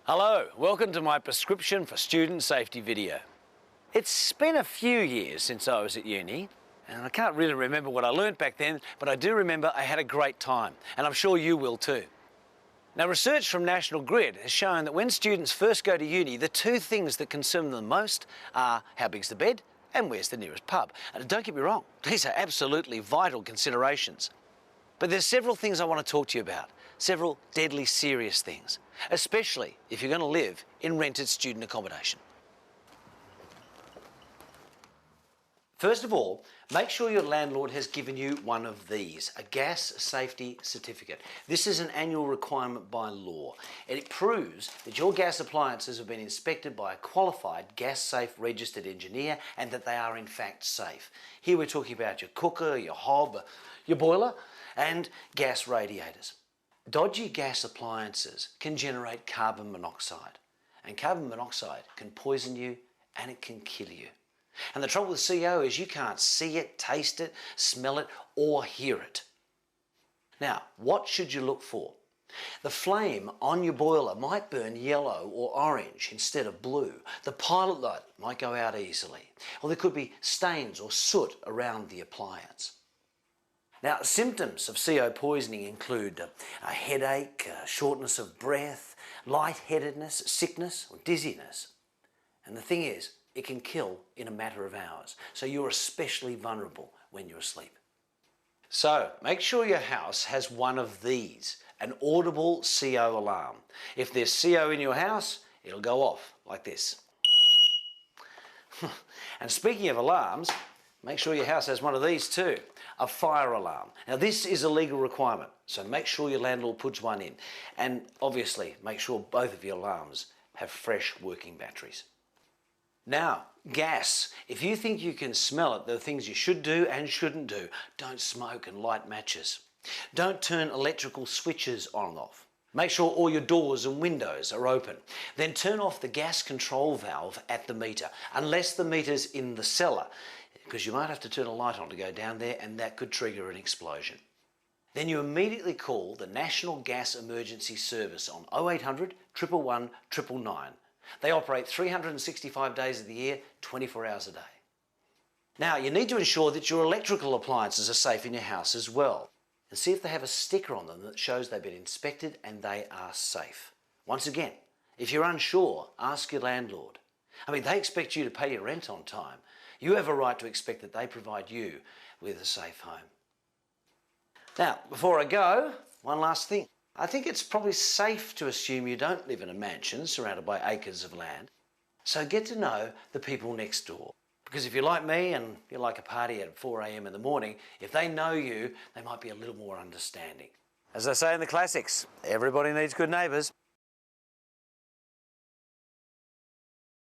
Hello, welcome to my prescription for student safety video. It's been a few years since I was at uni, and I can't really remember what I learnt back then, but I do remember I had a great time, and I'm sure you will too. Now, research from National Grid has shown that when students first go to uni, the two things that concern them most are how big's the bed and where's the nearest pub. And don't get me wrong, these are absolutely vital considerations. But there's several things I want to talk to you about, several deadly serious things, especially if you're going to live in rented student accommodation. First of all, make sure your landlord has given you one of these, a gas safety certificate. This is an annual requirement by law, and it proves that your gas appliances have been inspected by a qualified gas safe registered engineer and that they are in fact safe. Here we're talking about your cooker, your hob, your boiler, and gas radiators. Dodgy gas appliances can generate carbon monoxide, and carbon monoxide can poison you and it can kill you. And the trouble with CO is you can't see it, taste it, smell it, or hear it. Now, what should you look for? The flame on your boiler might burn yellow or orange instead of blue. The pilot light might go out easily, or there could be stains or soot around the appliance. Now, symptoms of CO poisoning include a headache, shortness of breath, lightheadedness, sickness, or dizziness. And the thing is, it can kill in a matter of hours, so you're especially vulnerable when you're asleep. So, make sure your house has one of these, an audible CO alarm. If there's CO in your house, it'll go off like this. And speaking of alarms, make sure your house has one of these too, a fire alarm. Now, this is a legal requirement, so make sure your landlord puts one in. And obviously, make sure both of your alarms have fresh working batteries. Now, gas. If you think you can smell it, there are things you should do and shouldn't do. Don't smoke and light matches. Don't turn electrical switches on and off. Make sure all your doors and windows are open. Then turn off the gas control valve at the meter, unless the meter's in the cellar, because you might have to turn a light on to go down there and that could trigger an explosion. Then you immediately call the National Gas Emergency Service on 0800 111 999. They operate 365 days of the year, 24 hours a day. Now, you need to ensure that your electrical appliances are safe in your house as well, and see if they have a sticker on them that shows they've been inspected and they are safe. Once again, if you're unsure, ask your landlord. I mean, they expect you to pay your rent on time. You have a right to expect that they provide you with a safe home. Now, before I go, one last thing. I think it's probably safe to assume you don't live in a mansion surrounded by acres of land. So get to know the people next door. Because if you're like me and you like a party at 4 a.m. in the morning, if they know you, they might be a little more understanding. As they say in the classics, everybody needs good neighbours.